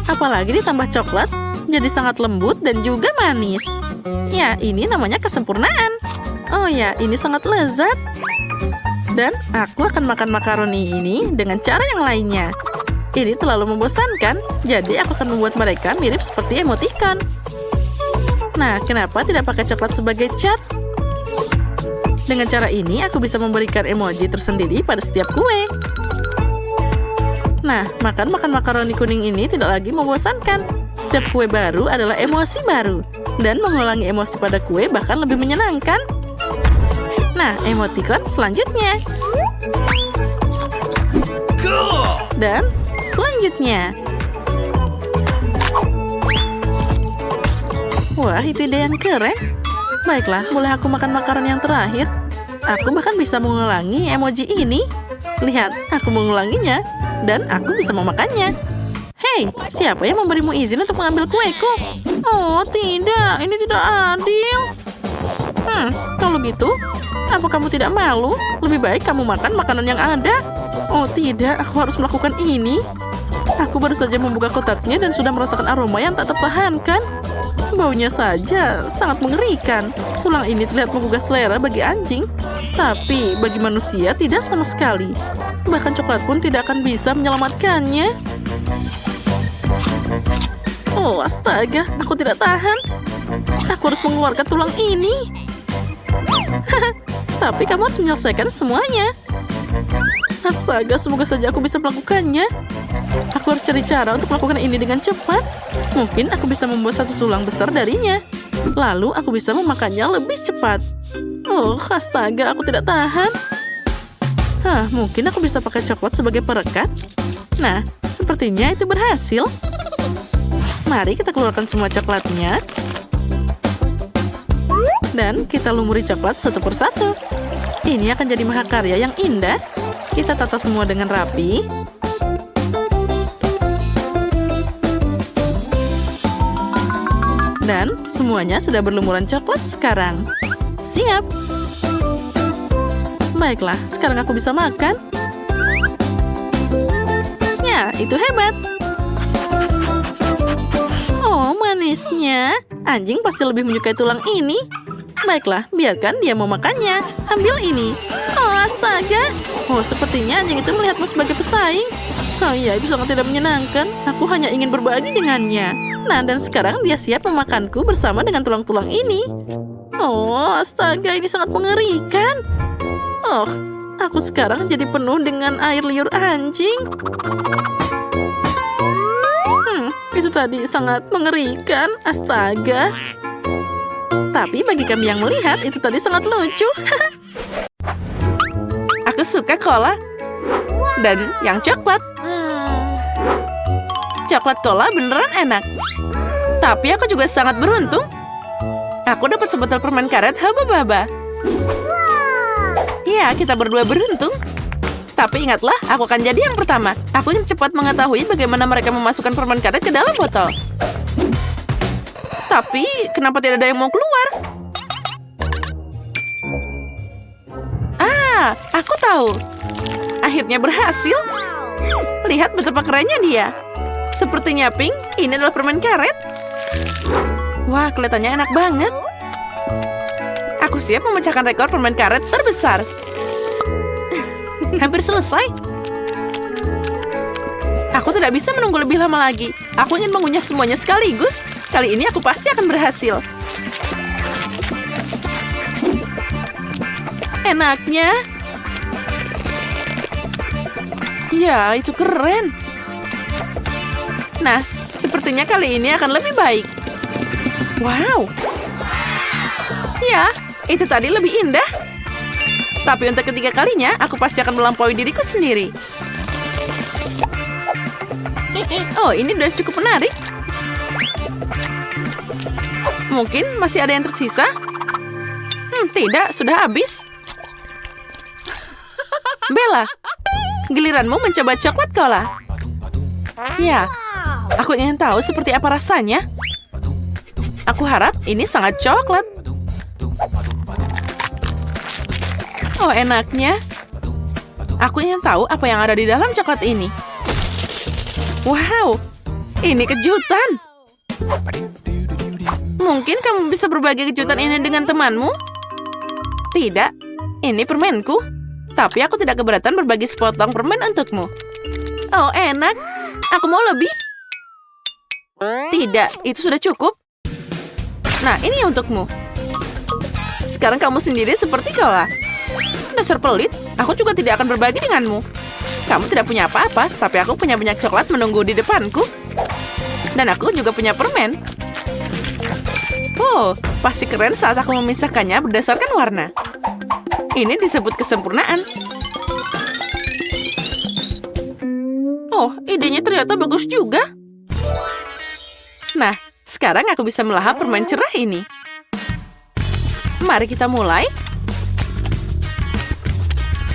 [SPEAKER 1] Apalagi ditambah coklat, jadi sangat lembut dan juga manis. Ya, ini namanya kesempurnaan. Oh ya, ini sangat lezat. Dan aku akan makan makaroni ini dengan cara yang lainnya. Ini terlalu membosankan, jadi aku akan membuat mereka mirip seperti emoticon. Nah, kenapa tidak pakai coklat sebagai cat? Dengan cara ini, aku bisa memberikan emoji tersendiri pada setiap kue. Nah, makan makaroni kuning ini tidak lagi membosankan. Setiap kue baru adalah emosi baru. Dan mengulangi emosi pada kue bahkan lebih menyenangkan. Nah, emoticon selanjutnya. Dan selanjutnya. Wah, itu ide yang keren. Baiklah, boleh aku makan makanan yang terakhir? Aku bahkan bisa mengulangi emoji ini. Lihat, aku mengulanginya. Dan aku bisa memakannya. Hei, siapa yang memberimu izin untuk mengambil kueku? Oh, tidak. Ini tidak adil. Kalau gitu, apa kamu tidak malu? Lebih baik kamu makan makanan yang ada. Oh, tidak. Aku harus melakukan ini. Aku baru saja membuka kotaknya dan sudah merasakan aroma yang tak tertahankan. Baunya saja sangat mengerikan. Tulang ini terlihat menggugah selera bagi anjing. Tapi bagi manusia tidak sama sekali. Bahkan coklat pun tidak akan bisa menyelamatkannya. Oh, astaga. Aku tidak tahan. Aku harus mengeluarkan tulang ini. Tapi kamu harus menyelesaikan semuanya. Astaga, semoga saja aku bisa melakukannya. Aku harus cari cara untuk melakukan ini dengan cepat. Mungkin aku bisa membuat satu tulang besar darinya. Lalu aku bisa memakannya lebih cepat. Oh, astaga, aku tidak tahan. Mungkin aku bisa pakai coklat sebagai perekat. Nah, sepertinya itu berhasil. Mari kita keluarkan semua coklatnya. Dan kita lumuri coklat satu persatu. Ini akan jadi mahakarya yang indah. Kita tata semua dengan rapi. Dan semuanya sudah berlumuran coklat sekarang. Siap. Baiklah, sekarang aku bisa makan. Ya, itu hebat. Oh, manisnya. Anjing pasti lebih menyukai tulang ini. Baiklah, biarkan dia mau makannya. Ambil ini. Oh, astaga. Oh, sepertinya anjing itu melihatmu sebagai pesaing. Oh iya, itu sangat tidak menyenangkan. Aku hanya ingin berbagi dengannya. Nah, dan sekarang dia siap memakanku bersama dengan tulang-tulang ini. Oh, astaga, ini sangat mengerikan. Oh, aku sekarang jadi penuh dengan air liur anjing. Itu tadi sangat mengerikan, astaga. Tapi bagi kami yang melihat, itu tadi sangat lucu. Aku suka cola. Dan yang coklat. Coklat cola beneran enak. Tapi aku juga sangat beruntung. Aku dapat sebotol permen karet haba-baba. Iya, kita berdua beruntung. Tapi ingatlah, aku akan jadi yang pertama. Aku ingin cepat mengetahui bagaimana mereka memasukkan permen karet ke dalam botol. Tapi, kenapa tidak ada yang mau keluar? Ah, aku tahu. Akhirnya berhasil. Lihat betapa kerennya dia. Sepertinya Pink, ini adalah permen karet. Wah, kelihatannya enak banget. Aku siap memecahkan rekor permen karet terbesar. Hampir selesai. Aku tidak bisa menunggu lebih lama lagi. Aku ingin mengunyah semuanya sekaligus. Kali ini aku pasti akan berhasil. Enaknya. Ya, itu keren. Nah, sepertinya kali ini akan lebih baik. Wow. Ya, itu tadi lebih indah. Tapi untuk ketiga kalinya, aku pasti akan melampaui diriku sendiri. Oh, ini udah cukup menarik. Mungkin masih ada yang tersisa? Tidak, sudah habis. Bella, giliranmu mencoba coklat cola. Ya, aku ingin tahu seperti apa rasanya. Aku harap ini sangat coklat. Oh, enaknya. Aku ingin tahu apa yang ada di dalam coklat ini. Wow, ini kejutan. Mungkin kamu bisa berbagi kejutan ini dengan temanmu? Tidak, ini permenku. Tapi aku tidak keberatan berbagi sepotong permen untukmu. Oh, enak. Aku mau lebih. Tidak, itu sudah cukup. Nah, ini untukmu. Sekarang kamu sendiri seperti cola. Dasar pelit, aku juga tidak akan berbagi denganmu. Kamu tidak punya apa-apa, tapi aku punya banyak coklat menunggu di depanku. Dan aku juga punya permen. Oh, pasti keren saat aku memisahkannya berdasarkan warna. Ini disebut kesempurnaan. Oh, idenya ternyata bagus juga. Nah, sekarang aku bisa melahap permen cerah ini. Mari kita mulai.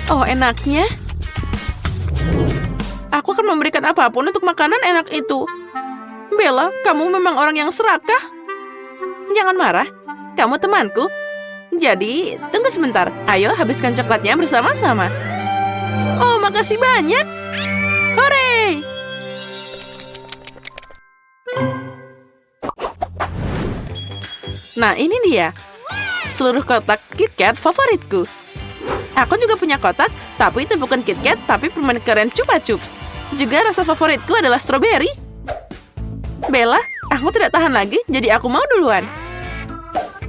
[SPEAKER 1] Oh, enaknya. Aku akan memberikan apapun untuk makanan enak itu. Bella, kamu memang orang yang serakah. Jangan marah, kamu temanku. Jadi, tunggu sebentar. Ayo, habiskan coklatnya bersama-sama. Oh, makasih banyak. Hore! Nah, ini dia. Seluruh kotak KitKat favoritku. Aku juga punya kotak, tapi itu bukan KitKat, tapi permen keren Chupa Chups. Juga rasa favoritku adalah stroberi. Bella, aku tidak tahan lagi, jadi aku mau duluan.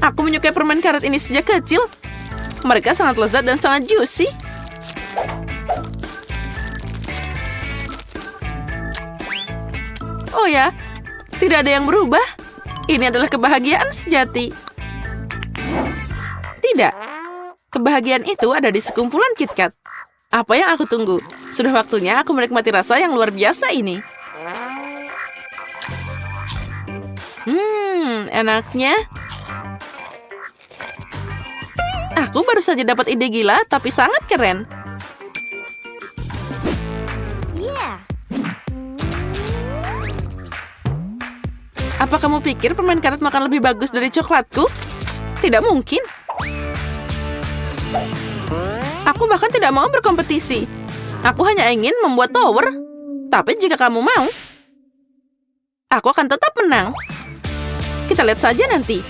[SPEAKER 1] Aku menyukai permen karet ini sejak kecil. Mereka sangat lezat dan sangat juicy. Oh ya, tidak ada yang berubah. Ini adalah kebahagiaan sejati. Tidak. Kebahagiaan itu ada di sekumpulan KitKat. Apa yang aku tunggu? Sudah waktunya aku menikmati rasa yang luar biasa ini. Enaknya. Aku baru saja dapat ide gila, tapi sangat keren.
[SPEAKER 3] Yeah.
[SPEAKER 1] Apa kamu pikir permen karet makan lebih bagus dari coklatku? Tidak mungkin. Aku bahkan tidak mau berkompetisi. Aku hanya ingin membuat tower. Tapi jika kamu mau, aku akan tetap menang. Kita lihat saja nanti.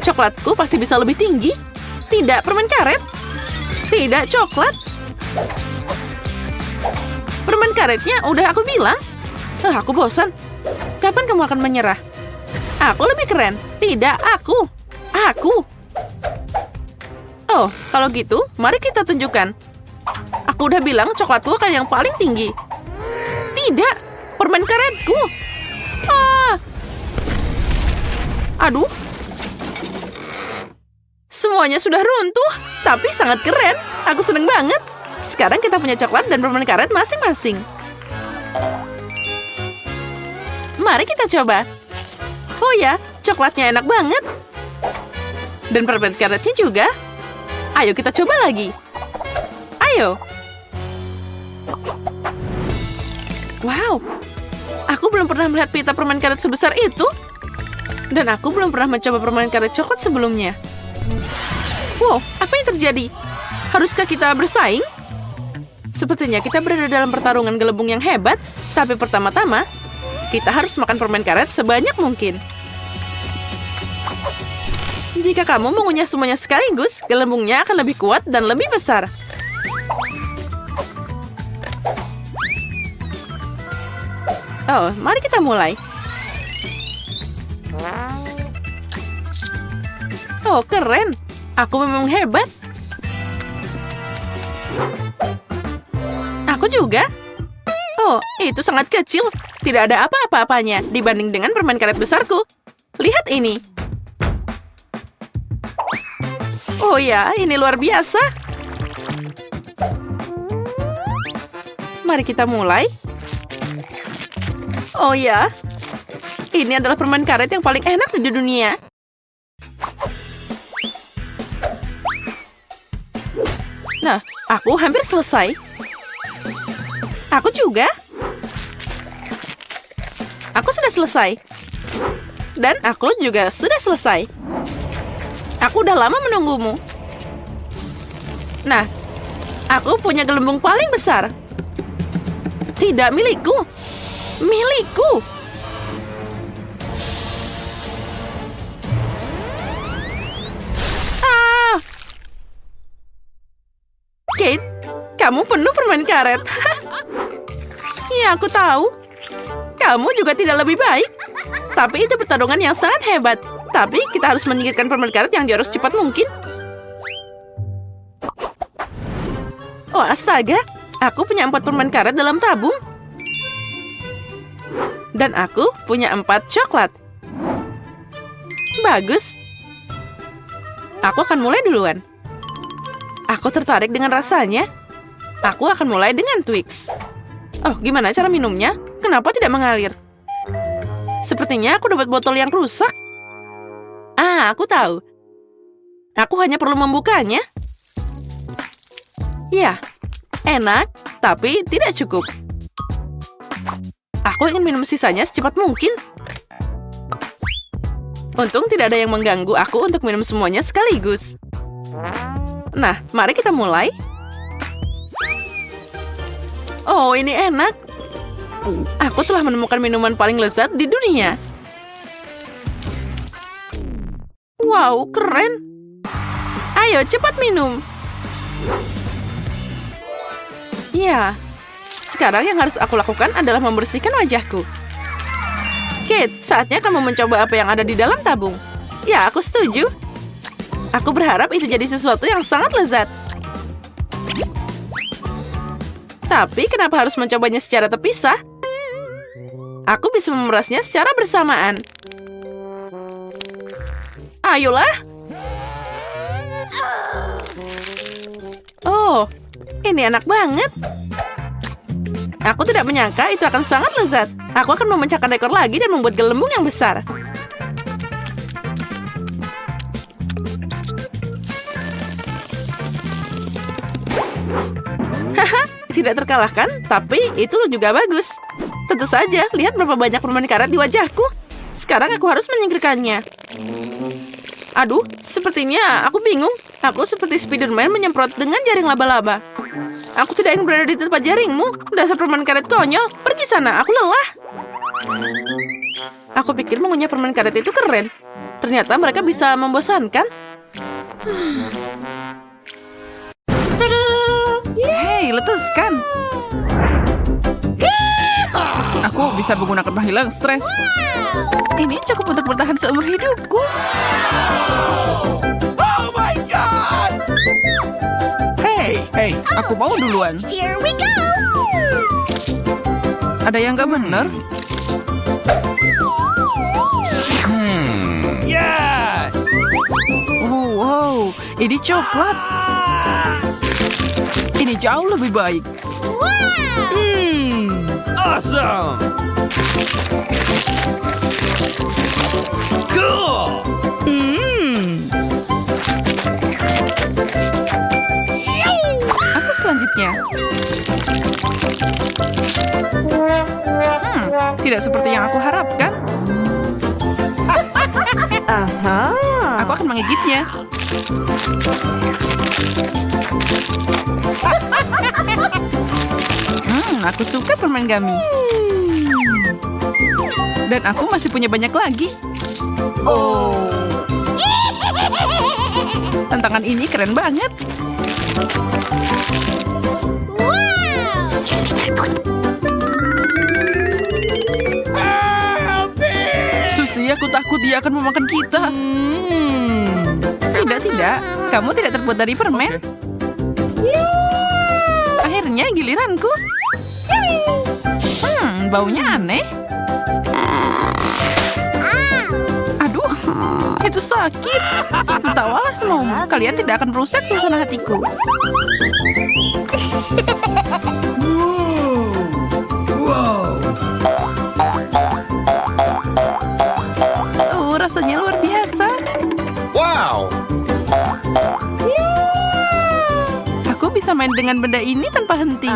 [SPEAKER 1] Coklatku pasti bisa lebih tinggi. Tidak permen karet. Tidak coklat. Permen karetnya udah aku bilang. Aku bosan. Kapan kamu akan menyerah? Aku lebih keren. Tidak, aku. Aku. Oh, kalau gitu, mari kita tunjukkan. Aku udah bilang coklatku akan yang paling tinggi. Tidak, permen karetku. Ah. Aduh. Semuanya sudah runtuh, tapi sangat keren. Aku seneng banget. Sekarang kita punya coklat dan permen karet masing-masing. Mari kita coba. Oh ya, coklatnya enak banget. Dan permen karetnya juga. Ayo kita coba lagi. Ayo. Wow, aku belum pernah melihat pita permen karet sebesar itu. Dan aku belum pernah mencoba permen karet coklat sebelumnya. Wow, apa yang terjadi? Haruskah kita bersaing? Sepertinya kita berada dalam pertarungan gelembung yang hebat. Tapi pertama-tama, kita harus makan permen karet sebanyak mungkin. Jika kamu mengunyah semuanya sekaligus, gelembungnya akan lebih kuat dan lebih besar. Oh, mari kita mulai. Oh, keren. Aku memang hebat. Aku juga. Oh, itu sangat kecil. Tidak ada apa-apa-apanya dibanding dengan permen karet besarku. Lihat ini. Oh ya, ini luar biasa. Mari kita mulai. Oh ya, ini adalah permen karet yang paling enak di dunia. Nah, aku hampir selesai. Aku juga. Aku sudah selesai. Dan aku juga sudah selesai. Aku udah lama menunggumu. Nah, aku punya gelembung paling besar. Tidak milikku. Milikku. Ah. Kate, kamu penuh permen karet. Ya, aku tahu. Kamu juga tidak lebih baik. Tapi itu pertarungan yang sangat hebat. Tapi kita harus menyingkirkan permen karet yang jauh secepat mungkin. Oh, astaga. Aku punya 4 permen karet dalam tabung. Dan aku punya 4 coklat. Bagus. Aku akan mulai duluan. Aku tertarik dengan rasanya. Aku akan mulai dengan Twix. Oh, gimana cara minumnya? Kenapa tidak mengalir? Sepertinya aku dapat botol yang rusak. Ah, aku tahu. Aku hanya perlu membukanya. Ya, enak, tapi tidak cukup. Aku ingin minum sisanya secepat mungkin. Untung tidak ada yang mengganggu aku untuk minum semuanya sekaligus. Nah, mari kita mulai. Oh, ini enak. Aku telah menemukan minuman paling lezat di dunia. Wow, keren. Ayo, cepat minum. Ya, sekarang yang harus aku lakukan adalah membersihkan wajahku. Kate, saatnya kamu mencoba apa yang ada di dalam tabung. Ya, aku setuju. Aku berharap itu jadi sesuatu yang sangat lezat. Tapi kenapa harus mencobanya secara terpisah? Aku bisa memerasnya secara bersamaan. Ayolah. Oh, ini enak banget. Aku tidak menyangka itu akan sangat lezat. Aku akan memecahkan rekor lagi dan membuat gelembung yang besar. Haha, tidak terkalahkan, tapi itu juga bagus. Tentu saja, lihat berapa banyak permen karet di wajahku. Sekarang aku harus menyingkirkannya. Aduh, sepertinya aku bingung. Aku seperti Spiderman menyemprot dengan jaring laba-laba. Aku tidak ingin berada di tempat jaringmu. Dasar permen karet konyol. Pergi sana, aku lelah. Aku pikir mengunyah permen karet itu keren. Ternyata mereka bisa membosankan.
[SPEAKER 2] Hei, letuskan. Aku bisa menggunakan penghilang stres.
[SPEAKER 1] Ini cukup untuk bertahan seumur hidupku.
[SPEAKER 4] Oh my God! Hey!
[SPEAKER 2] Aku mau duluan.
[SPEAKER 3] Here we go.
[SPEAKER 2] Ada yang nggak benar?
[SPEAKER 4] Yes!
[SPEAKER 2] Wow, ini coklat. Ini jauh lebih baik.
[SPEAKER 4] Awesome! Cool!
[SPEAKER 2] Apa selanjutnya? Tidak seperti yang aku harapkan. Aku akan menggigitnya. Aku suka permen gummy. Dan aku masih punya banyak lagi. Tantangan ini keren banget. Susi, aku takut dia akan memakan kita. Tidak. Kamu tidak terbuat dari permen. Akhirnya giliranku. Baunya aneh. Aduh, itu sakit. Tertawalah semua. Kalian tidak akan merusak suasana hatiku. Rasanya luar biasa.
[SPEAKER 4] Wow!
[SPEAKER 2] Aku bisa main dengan benda ini tanpa henti.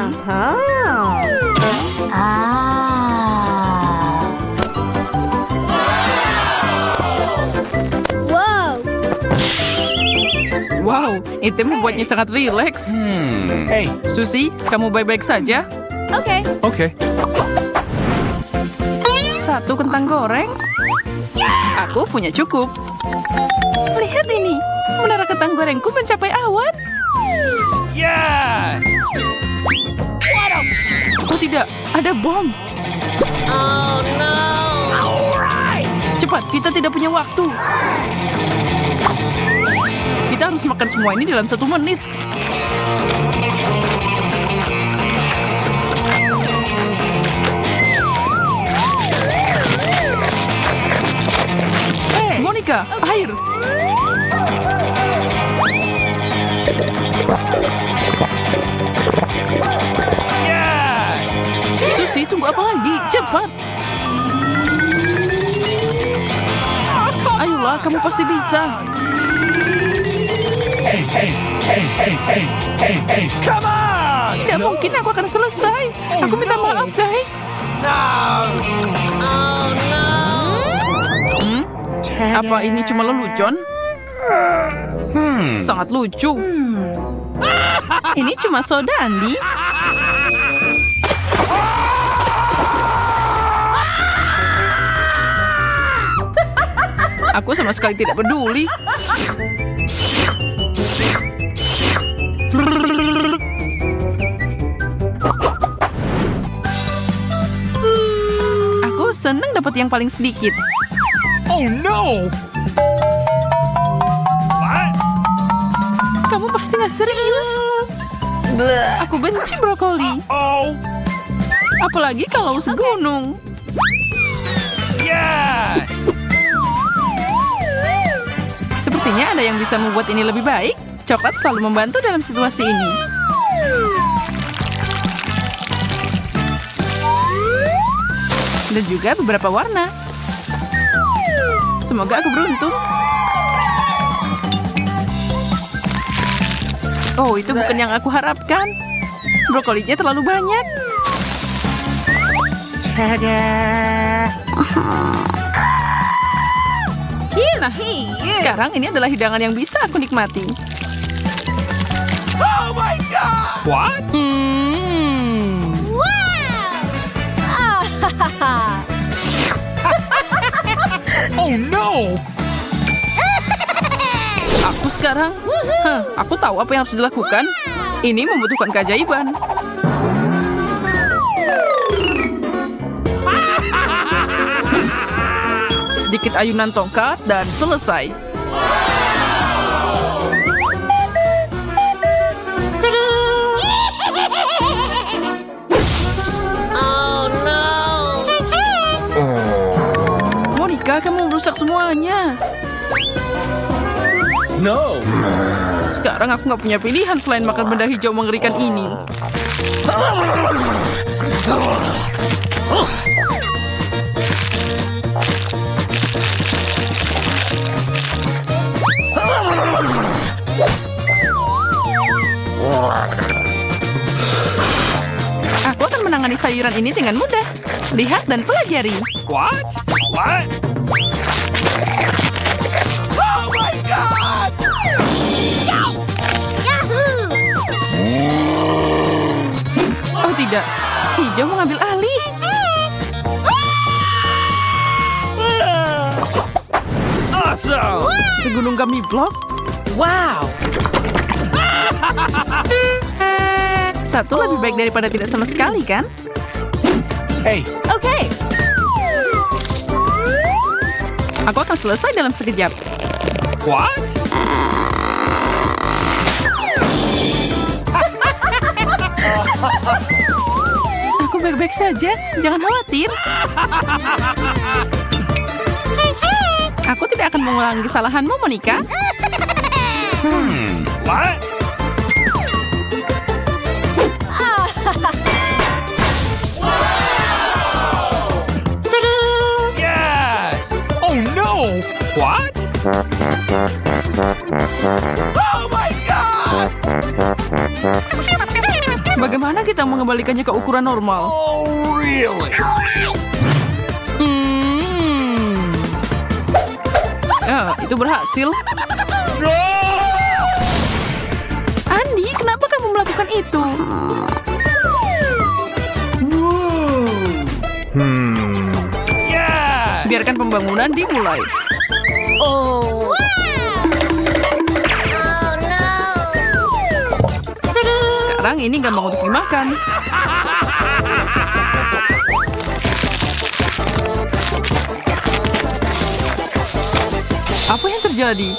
[SPEAKER 3] Whoa.
[SPEAKER 2] Wow, itu membuatnya sangat rileks.
[SPEAKER 4] Hey!
[SPEAKER 2] Susi, kamu baik-baik saja?
[SPEAKER 3] Okay.
[SPEAKER 4] Okay.
[SPEAKER 2] Satu kentang goreng? Aku punya cukup. Lihat ini, menara kentang gorengku mencapai awan.
[SPEAKER 4] Yes!
[SPEAKER 2] Oh tidak, ada bom.
[SPEAKER 3] Oh no.
[SPEAKER 2] Cepat, kita tidak punya waktu. Kita harus makan semua ini dalam 1 menit. Monica, air.
[SPEAKER 4] Yes!
[SPEAKER 2] Susi, tunggu apa lagi? Cepat. Ayolah, kamu pasti bisa.
[SPEAKER 4] Come on!
[SPEAKER 2] Tidak mungkin aku akan selesai. Aku minta maaf, guys. Apa ini cuma lelucon? Sangat lucu.
[SPEAKER 1] Ini cuma soda, Andi.
[SPEAKER 2] Aku sama sekali tidak peduli. Aku senang dapat yang paling sedikit.
[SPEAKER 4] Oh no! What?
[SPEAKER 2] Kamu pasti nggak serius. Aku benci brokoli.
[SPEAKER 4] Oh!
[SPEAKER 2] Apalagi kalau segunung.
[SPEAKER 4] Yes!
[SPEAKER 2] Sepertinya ada yang bisa membuat ini lebih baik. Coklat selalu membantu dalam situasi ini. Dan juga beberapa warna. Semoga aku beruntung. Oh, itu bukan yang aku harapkan. Brokolinya terlalu banyak. Nah, sekarang ini adalah hidangan yang bisa aku nikmati.
[SPEAKER 4] Oh my God! What? Oh no!
[SPEAKER 2] Aku sekarang, aku tahu apa yang harus dilakukan. Ini membutuhkan keajaiban. sedikit ayunan tongkat dan selesai.
[SPEAKER 3] Oh no!
[SPEAKER 2] Monica, kamu merusak semuanya.
[SPEAKER 5] No!
[SPEAKER 2] Sekarang aku nggak punya pilihan selain makan benda hijau mengerikan ini. Aku akan menangani sayuran ini dengan mudah. Lihat dan pelajari.
[SPEAKER 5] What? What?
[SPEAKER 3] Yahoo!
[SPEAKER 2] Oh tidak, hijau mengambil alih.
[SPEAKER 5] Awesome!
[SPEAKER 2] Segunung gummy block.
[SPEAKER 5] Wow!
[SPEAKER 2] Satu lebih baik daripada tidak sama sekali, kan?
[SPEAKER 5] Hey,
[SPEAKER 2] Oke. Aku akan selesai dalam sekejap.
[SPEAKER 5] what?
[SPEAKER 2] Aku baik-baik saja, jangan khawatir. Aku tidak akan mengulangi kesalahanmu, Monica.
[SPEAKER 5] What? Yes! Oh no! What?
[SPEAKER 2] Bagaimana kita mengembalikannya ke ukuran normal?
[SPEAKER 5] Oh really?
[SPEAKER 2] Ya, itu berhasil. Andi, kenapa kamu melakukan itu?
[SPEAKER 5] Yes!
[SPEAKER 2] Biarkan pembangunan dimulai.
[SPEAKER 3] Oh no!
[SPEAKER 2] Sekarang ini gampang untuk dimakan. Apa yang terjadi?